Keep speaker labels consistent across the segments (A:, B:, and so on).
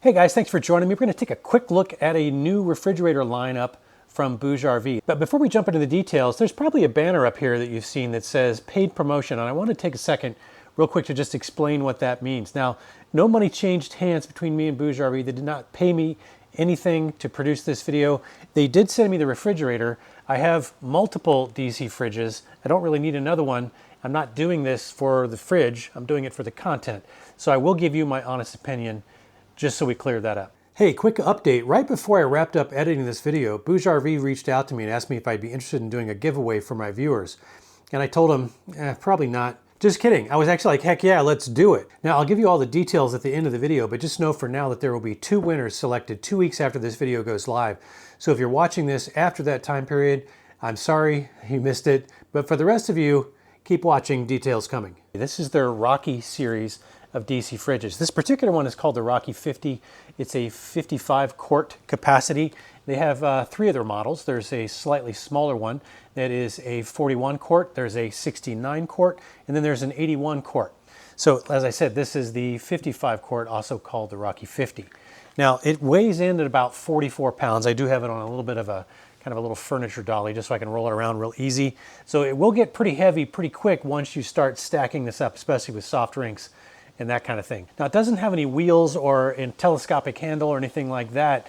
A: Hey guys, thanks for joining me. We're going to take a quick look at a new refrigerator lineup from BougeRV. But before we jump into the details, there's probably a banner up here that you've seen that says paid promotion, and I want to take a second real quick to just explain what that means. Now, no money changed hands between me and BougeRV. They did not pay me anything to produce this video. They did send me the refrigerator. I have multiple DC fridges. I don't really need another one. I'm not doing this for the fridge. I'm doing it for the content. So I will give you my honest opinion just so we clear that up. Hey, quick update. Right before I wrapped up editing this video, BougeRV reached out to me and asked me if I'd be interested in doing a giveaway for my viewers. And I told them, probably not. Just kidding. I was actually like, heck yeah, let's do it. Now, I'll give you all the details at the end of the video, but just know for now that there will be 2 winners selected 2 weeks after this video goes live. So if you're watching this after that time period, I'm sorry you missed it. But for the rest of you, keep watching, details coming. This is their Rocky series of DC fridges. This particular one is called the Rocky 50. It's a 55 quart capacity. They have 3 of their models. There's a slightly smaller one that is a 41 quart, there's a 69 quart, and then there's an 81 quart. So as I said, this is the 55 quart, also called the Rocky 50. Now it weighs in at about 44 pounds. I do have it on a little bit of a kind of a little furniture dolly just so I can roll it around real easy. So it will get pretty heavy pretty quick once you start stacking this up, especially with soft drinks and that kind of thing. Now it doesn't have any wheels or a telescopic handle or anything like that,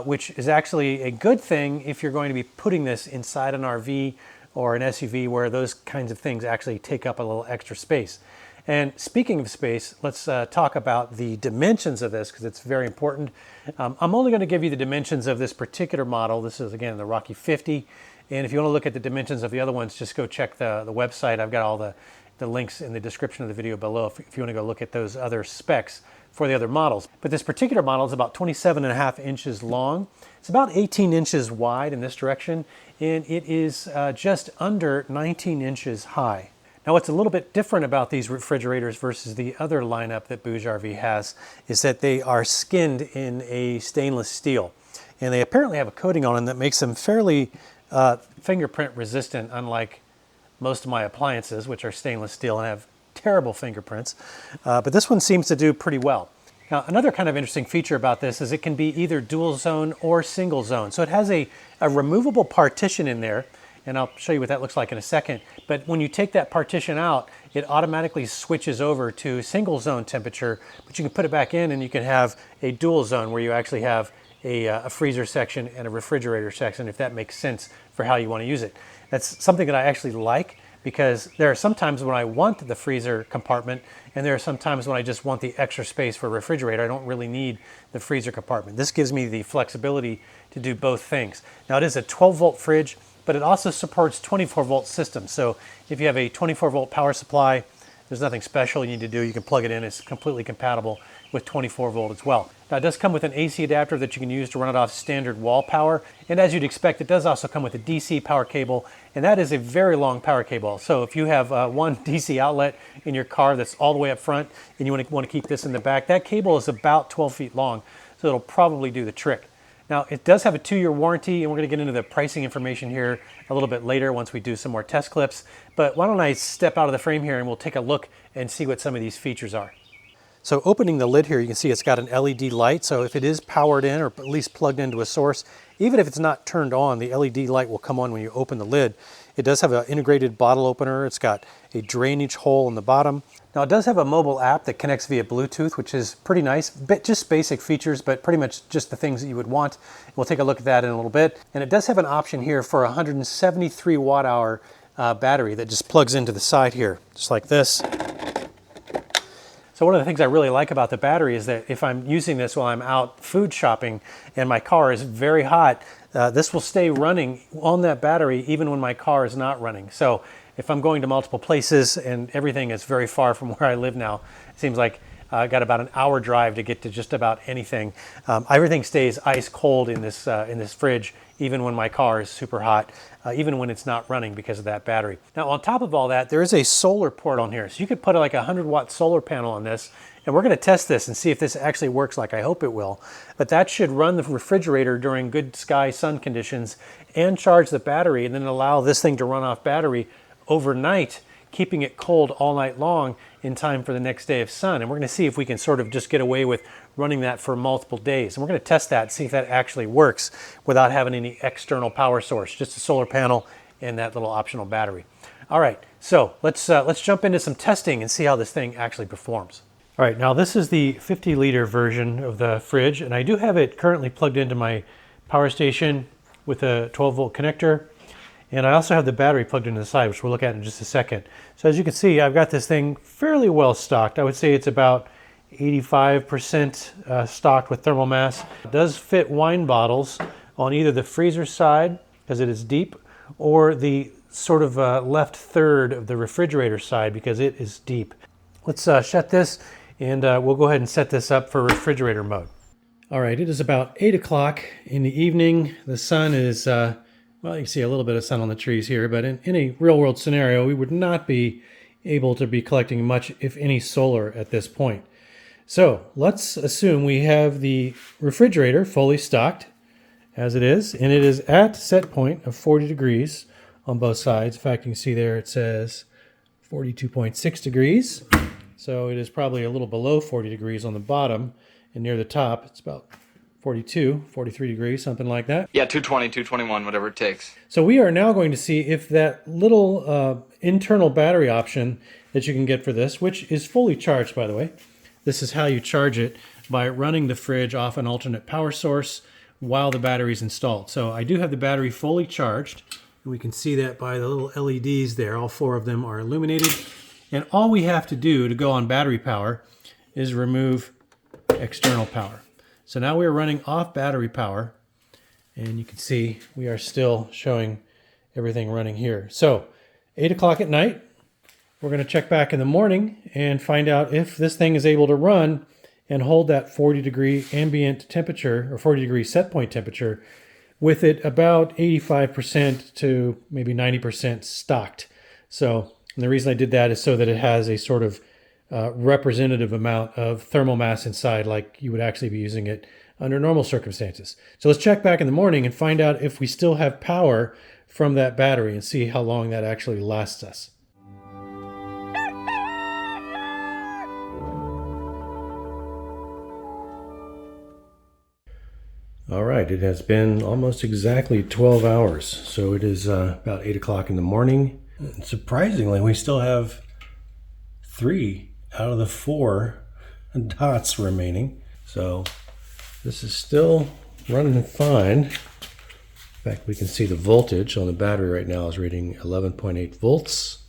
A: which is actually a good thing if you're going to be putting this inside an RV or an SUV where those kinds of things actually take up a little extra space. And speaking of space, let's talk about the dimensions of this because it's very important. I'm only going to give you the dimensions of this particular model. This is, again, the Rocky 50. And if you want to look at the dimensions of the other ones, just go check the website. I've got all the links in the description of the video below if you want to go look at those other specs for the other models. But this particular model is about 27.5 inches long. It's about 18 inches wide in this direction, and it is just under 19 inches high. Now what's a little bit different about these refrigerators versus the other lineup that BougeRV has is that they are skinned in a stainless steel. And they apparently have a coating on them that makes them fairly fingerprint resistant, unlike most of my appliances, which are stainless steel and have terrible fingerprints. But this one seems to do pretty well. Now, another kind of interesting feature about this is it can be either dual zone or single zone. So it has a removable partition in there, and I'll show you what that looks like in a second. But when you take that partition out, it automatically switches over to single zone temperature, but you can put it back in and you can have a dual zone where you actually have a freezer section and a refrigerator section, if that makes sense for how you want to use it. That's something that I actually like because there are some times when I want the freezer compartment and there are some times when I just want the extra space for a refrigerator. I don't really need the freezer compartment. This gives me the flexibility to do both things. Now it is a 12-volt fridge, but it also supports 24-volt systems. So if you have a 24-volt power supply, there's nothing special you need to do. You can plug it in. It's completely compatible with 24-volt as well. Now it does come with an AC adapter that you can use to run it off standard wall power. And as you'd expect, it does also come with a DC power cable, and that is a very long power cable. So if you have one DC outlet in your car that's all the way up front and you want to keep this in the back, that cable is about 12 feet long, so it'll probably do the trick. Now, it does have a 2-year warranty, and we're going to get into the pricing information here a little bit later once we do some more test clips. But why don't I step out of the frame here and we'll take a look and see what some of these features are. So opening the lid here, you can see it's got an LED light. So if it is powered in or at least plugged into a source, even if it's not turned on, the LED light will come on when you open the lid. It does have an integrated bottle opener. It's got a drainage hole in the bottom. Now it does have a mobile app that connects via Bluetooth, which is pretty nice. Just basic features, but pretty much just the things that you would want. We'll take a look at that in a little bit. And it does have an option here for a 173 watt hour battery that just plugs into the side here, just like this. So one of the things I really like about the battery is that if I'm using this while I'm out food shopping and my car is very hot, this will stay running on that battery even when my car is not running. So if I'm going to multiple places and everything is very far from where I live now, it seems like I got about an hour drive to get to just about anything. Everything stays ice cold in this fridge, even when my car is super hot, even when it's not running because of that battery. Now, on top of all that, there is a solar port on here. So you could put like a 100-watt solar panel on this, and we're gonna test this and see if this actually works like I hope it will. But that should run the refrigerator during good sky sun conditions and charge the battery and then allow this thing to run off battery overnight, keeping it cold all night long in time for the next day of sun. And we're going to see if we can sort of just get away with running that for multiple days. And we're going to test that and see if that actually works without having any external power source, just a solar panel and that little optional battery. All right, so let's jump into some testing and see how this thing actually performs. All right, now this is the 50-liter version of the fridge, and I do have it currently plugged into my power station with a 12-volt connector. And I also have the battery plugged into the side, which we'll look at in just a second. So as you can see, I've got this thing fairly well stocked. I would say it's about 85% stocked with thermal mass. It does fit wine bottles on either the freezer side, because it is deep, or the sort of left third of the refrigerator side, because it is deep. Let's shut this, and we'll go ahead and set this up for refrigerator mode. All right, it is about 8 o'clock in the evening. The sun is... well, you can see a little bit of sun on the trees here, but in a real-world scenario, we would not be able to be collecting much, if any, solar at this point. So let's assume we have the refrigerator fully stocked, as it is, and it is at set point of 40 degrees on both sides. In fact, you can see there it says 42.6 degrees. So it is probably a little below 40 degrees on the bottom, and near the top, it's about 42, 43 degrees, something like that.
B: Yeah, 220, 221, whatever it takes.
A: So we are now going to see if that little internal battery option that you can get for this, which is fully charged, by the way. This is how you charge it, by running the fridge off an alternate power source while the battery is installed. So I do have the battery fully charged. We can see that by the little LEDs there. All 4 of them are illuminated. And all we have to do to go on battery power is remove external power. So now we're running off battery power, and you can see we are still showing everything running here. So 8 o'clock at night, we're going to check back in the morning and find out if this thing is able to run and hold that 40 degree ambient temperature, or 40 degree set point temperature, with it about 85% to maybe 90% stocked. So, and the reason I did that is so that it has a sort of representative amount of thermal mass inside, like you would actually be using it under normal circumstances. So let's check back in the morning and find out if we still have power from that battery and see how long that actually lasts us. All right, it has been almost exactly 12 hours. So it is about 8 o'clock in the morning. And surprisingly, we still have 3 out of the 4 dots remaining. So this is still running fine. In fact, we can see the voltage on the battery right now is reading 11.8 volts.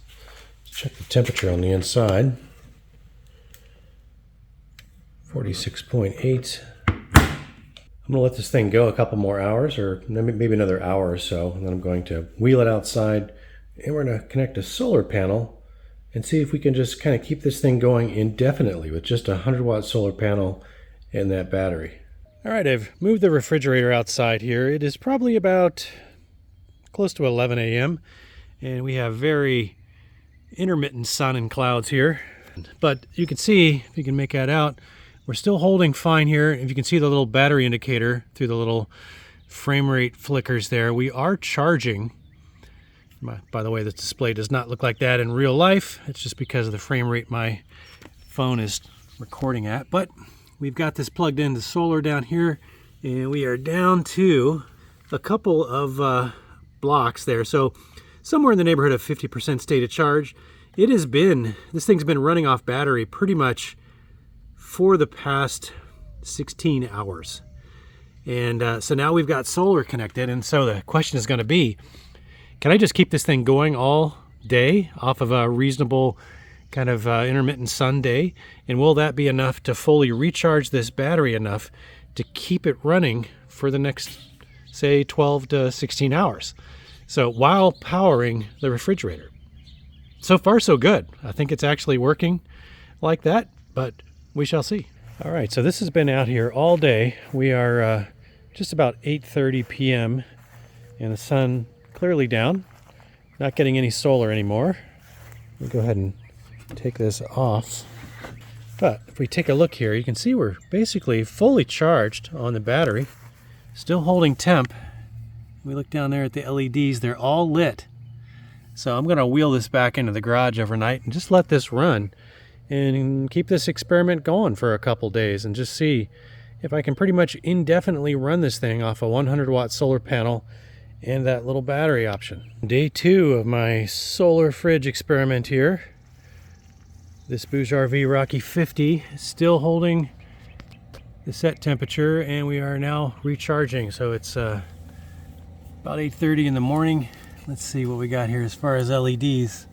A: Let's check the temperature on the inside. 46.8. I'm going to let this thing go a couple more hours, or maybe another hour or so, and then I'm going to wheel it outside, and we're going to connect a solar panel and see if we can just kind of keep this thing going indefinitely with just a 100-watt solar panel and that battery. All right, I've moved the refrigerator outside here. It is probably about close to 11 a.m. and we have very intermittent sun and clouds here. But you can see, if you can make that out, we're still holding fine here. If you can see the little battery indicator through the little frame rate flickers there, we are charging. By the way, this display does not look like that in real life. It's just because of the frame rate my phone is recording at. But we've got this plugged into solar down here, and we are down to a couple of blocks there. So somewhere in the neighborhood of 50% state of charge. This thing's been running off battery pretty much for the past 16 hours. And so now we've got solar connected, and so the question is going to be, can I just keep this thing going all day off of a reasonable kind of intermittent sun day? And will that be enough to fully recharge this battery enough to keep it running for the next, say, 12 to 16 hours? So while powering the refrigerator. So far, so good. I think it's actually working like that, but we shall see. All right, so this has been out here all day. We are just about 8:30 p.m. and the sun clearly down. Not getting any solar anymore. We'll go ahead and take this off. But if we take a look here, you can see we're basically fully charged on the battery. Still holding temp. We look down there at the LEDs, they're all lit. So I'm going to wheel this back into the garage overnight and just let this run and keep this experiment going for a couple days and just see if I can pretty much indefinitely run this thing off a 100-watt solar panel and that little battery option. Day 2 of my solar fridge experiment here. This BougeRV Rocky 50 is still holding the set temperature, and we are now recharging. So it's about 8:30 in the morning. Let's see what we got here as far as LEDs.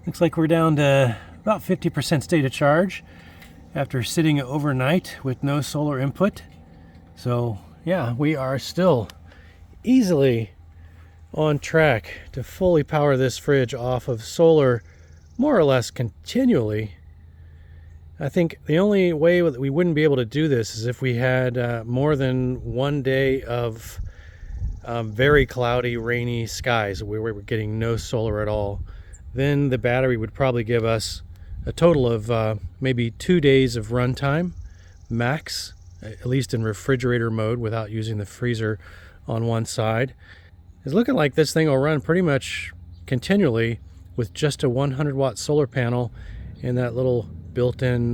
A: Looks like we're down to about 50% state of charge after sitting overnight with no solar input. So yeah, we are still easily on track to fully power this fridge off of solar more or less continually. I think the only way that we wouldn't be able to do this is if we had more than one day of very cloudy, rainy skies where we were getting no solar at all. Then the battery would probably give us a total of maybe 2 days of runtime max, at least in refrigerator mode without using the freezer on one side. It's looking like this thing will run pretty much continually with just a 100-watt solar panel and that little built-in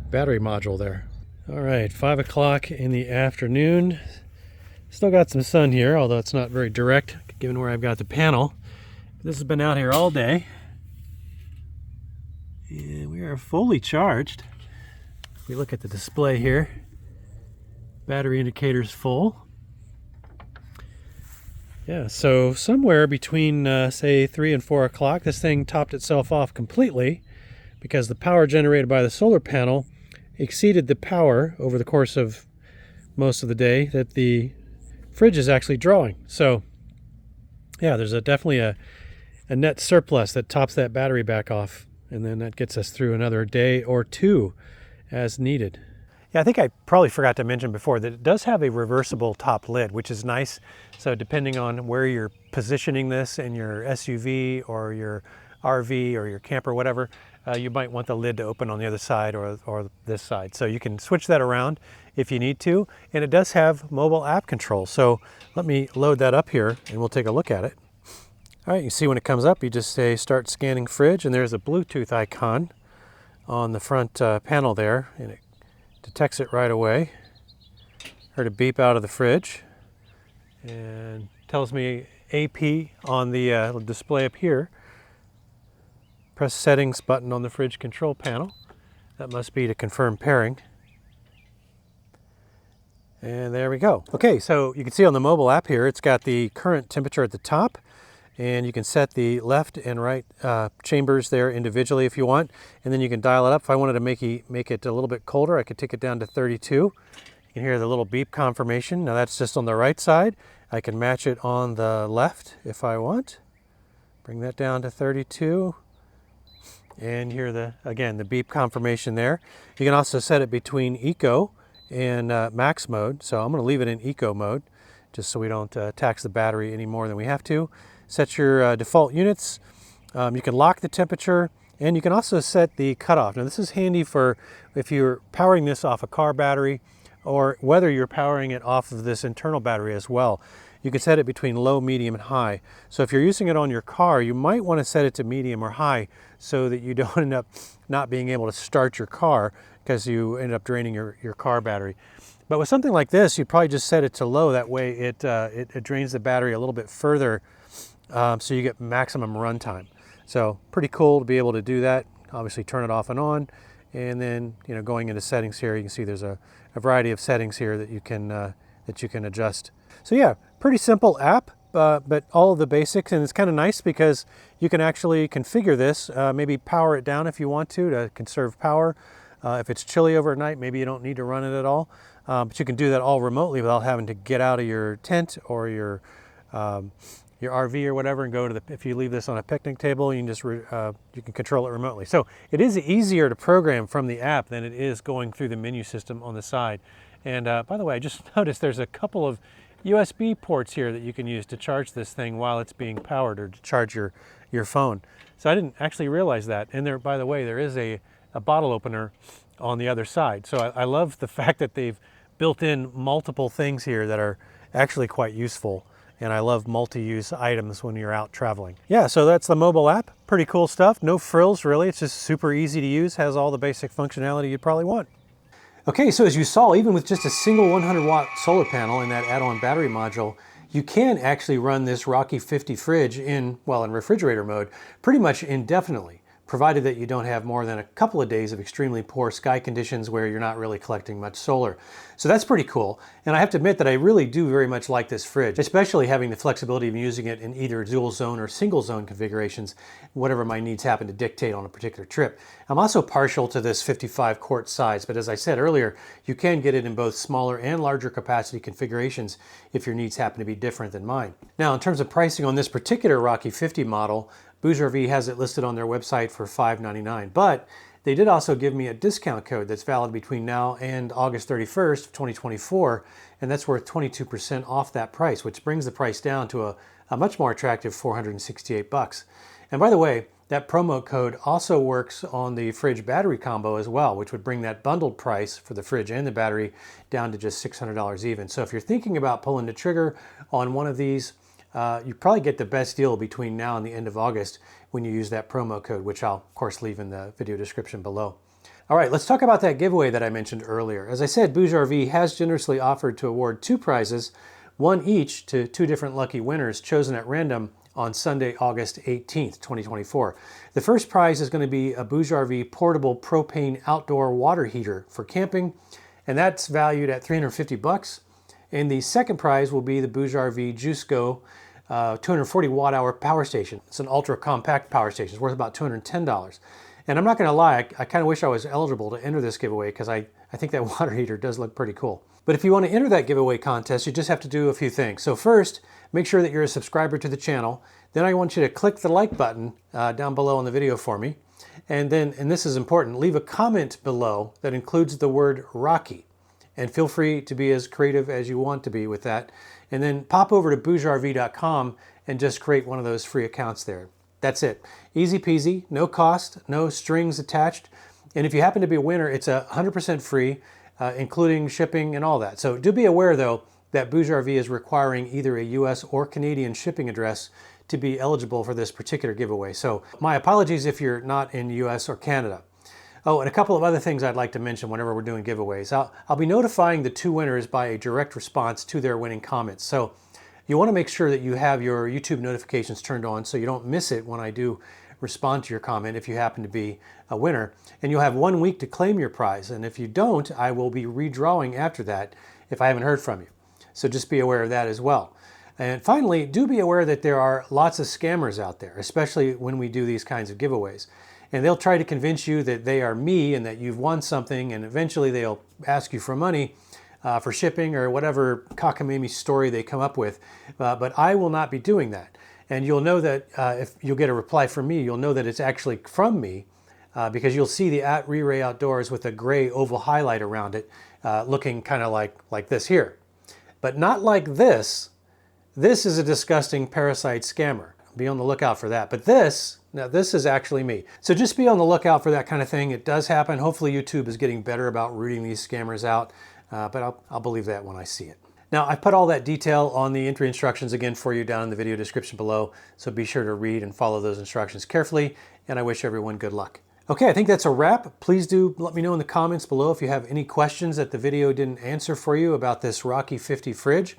A: battery module there. All right, 5 o'clock in the afternoon. Still got some sun here, although it's not very direct given where I've got the panel. This has been out here all day, and we are fully charged. If we look at the display here, battery indicator's full. Yeah, so somewhere between say 3 and 4 o'clock, this thing topped itself off completely because the power generated by the solar panel exceeded the power over the course of most of the day that the fridge is actually drawing. So yeah, there's definitely a net surplus that tops that battery back off, and then that gets us through another day or two as needed. Yeah, I think I probably forgot to mention before that it does have a reversible top lid, which is nice. So depending on where you're positioning this in your SUV or your RV or your camper, whatever, you might want the lid to open on the other side or this side. So you can switch that around if you need to. And it does have mobile app control. So let me load that up here and we'll take a look at it. All right, you see when it comes up, you just say start scanning fridge, and there's a Bluetooth icon on the front panel there, and it detects it right away. Heard a beep out of the fridge and tells me AP on the display up here. Press settings button on the fridge control panel. That must be to confirm pairing. And there we go. Okay, so you can see on the mobile app here, it's got the current temperature at the top, and you can set the left and right chambers there individually if you want, and then you can dial it up. If I wanted to make it a little bit colder, I could take it down to 32. You can hear the little beep confirmation. Now that's just on the right side. I can match it on the left if I want. Bring that down to 32. And hear again the beep confirmation there. You can also set it between Eco and Max mode. So I'm going to leave it in Eco mode just so we don't tax the battery any more than we have to. Set your default units. You can lock the temperature, and you can also set the cutoff. Now this is handy for if you're powering this off a car battery or whether you're powering it off of this internal battery as well. You can set it between low, medium, and high. So if you're using it on your car, you might want to set it to medium or high so that you don't end up not being able to start your car because you end up draining your car battery. But with something like this, you'd probably just set it to low. That way it drains the battery a little bit further, so you get maximum runtime. So pretty cool to be able to do that. Obviously turn it off and on, and then going into settings here, you can see there's a variety of settings here that you can adjust. So yeah, pretty simple app, but all of the basics, and it's kind of nice because you can actually configure this, maybe power it down if you want to conserve power. If it's chilly overnight, maybe you don't need to run it at all, but you can do that all remotely without having to get out of your tent or your RV or whatever and go to if you leave this on a picnic table, you can just you can control it remotely. So it is easier to program from the app than it is going through the menu system on the side. And by the way, I just noticed there's a couple of USB ports here that you can use to charge this thing while it's being powered, or to charge your phone. So I didn't actually realize that. And there, by the way, there is a bottle opener on the other side. So I love the fact that they've built in multiple things here that are actually quite useful. and I love multi-use items when you're out traveling. Yeah, so that's the mobile app. Pretty cool stuff. No frills really. It's just super easy to use. Has all the basic functionality you'd probably want. Okay, so as you saw, even with just a single 100-watt solar panel and that add-on battery module, you can actually run this Rocky 50 fridge in refrigerator mode pretty much indefinitely, provided that you don't have more than a couple of days of extremely poor sky conditions where you're not really collecting much solar. So that's pretty cool. And I have to admit that I really do very much like this fridge, especially having the flexibility of using it in either dual zone or single zone configurations, whatever my needs happen to dictate on a particular trip. I'm also partial to this 55 quart size, but as I said earlier, you can get it in both smaller and larger capacity configurations if your needs happen to be different than mine. Now, in terms of pricing on this particular Rocky 50 model, BougeRV has it listed on their website for $599, but they did also give me a discount code that's valid between now and August 31st of 2024, and that's worth 22% off that price, which brings the price down to a much more attractive $468. And by the way, that promo code also works on the fridge battery combo as well, which would bring that bundled price for the fridge and the battery down to just $600 even. So if you're thinking about pulling the trigger on one of these, you probably get the best deal between now and the end of August when you use that promo code, which I'll of course leave in the video description below. All right, let's talk about that giveaway that I mentioned earlier. As I said, BougeRV has generously offered to award 2 prizes, one each to 2 different lucky winners chosen at random on Sunday, August 18th, 2024. The first prize is going to be a BougeRV portable propane outdoor water heater for camping, and that's valued at $350. And the second prize will be the BougeRV JuiceGo 240 watt hour power station. It's an ultra compact power station. It's worth about $210. And I'm not going to lie, I kind of wish I was eligible to enter this giveaway because I think that water heater does look pretty cool. But if you want to enter that giveaway contest, you just have to do a few things. So first, make sure that you're a subscriber to the channel. Then I want you to click the like button down below on the video for me. And then, and this is important, leave a comment below that includes the word Rocky. And feel free to be as creative as you want to be with that. And then pop over to BougeRV.com and just create one of those free accounts there. That's it. Easy peasy, no cost, no strings attached. And if you happen to be a winner, it's 100% free, including shipping and all that. So do be aware though that BougeRV is requiring either a US or Canadian shipping address to be eligible for this particular giveaway. So my apologies if you're not in US or Canada. Oh, and a couple of other things I'd like to mention whenever we're doing giveaways. I'll be notifying the 2 winners by a direct response to their winning comments. So you want to make sure that you have your YouTube notifications turned on so you don't miss it when I do respond to your comment if you happen to be a winner. And you'll have 1 week to claim your prize. And if you don't, I will be redrawing after that if I haven't heard from you. So just be aware of that as well. And finally, do be aware that there are lots of scammers out there, especially when we do these kinds of giveaways. And they'll try to convince you that they are me and that you've won something, and eventually they'll ask you for money for shipping or whatever cockamamie story they come up with. But I will not be doing that. And you'll know that if you'll get a reply from me, you'll know that it's actually from me because you'll see the @ReRay Outdoors with a gray oval highlight around it looking kind of like this here. But not like this. This is a disgusting parasite scammer. Be on the lookout for that. But now this is actually me. So just be on the lookout for that kind of thing. It does happen. Hopefully YouTube is getting better about rooting these scammers out, but I'll believe that when I see it. Now I've put all that detail on the entry instructions again for you down in the video description below, so be sure to read and follow those instructions carefully, and I wish everyone good luck. Okay, I think that's a wrap. Please do let me know in the comments below if you have any questions that the video didn't answer for you about this Rocky 50 fridge.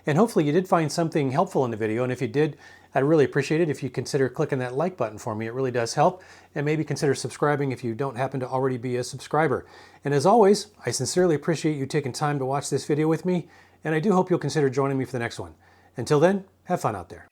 A: And hopefully you did find something helpful in the video, and if you did, I'd really appreciate it if you consider clicking that like button for me. It really does help. And maybe consider subscribing if you don't happen to already be a subscriber. And as always, I sincerely appreciate you taking time to watch this video with me, and I do hope you'll consider joining me for the next one. Until then, have fun out there.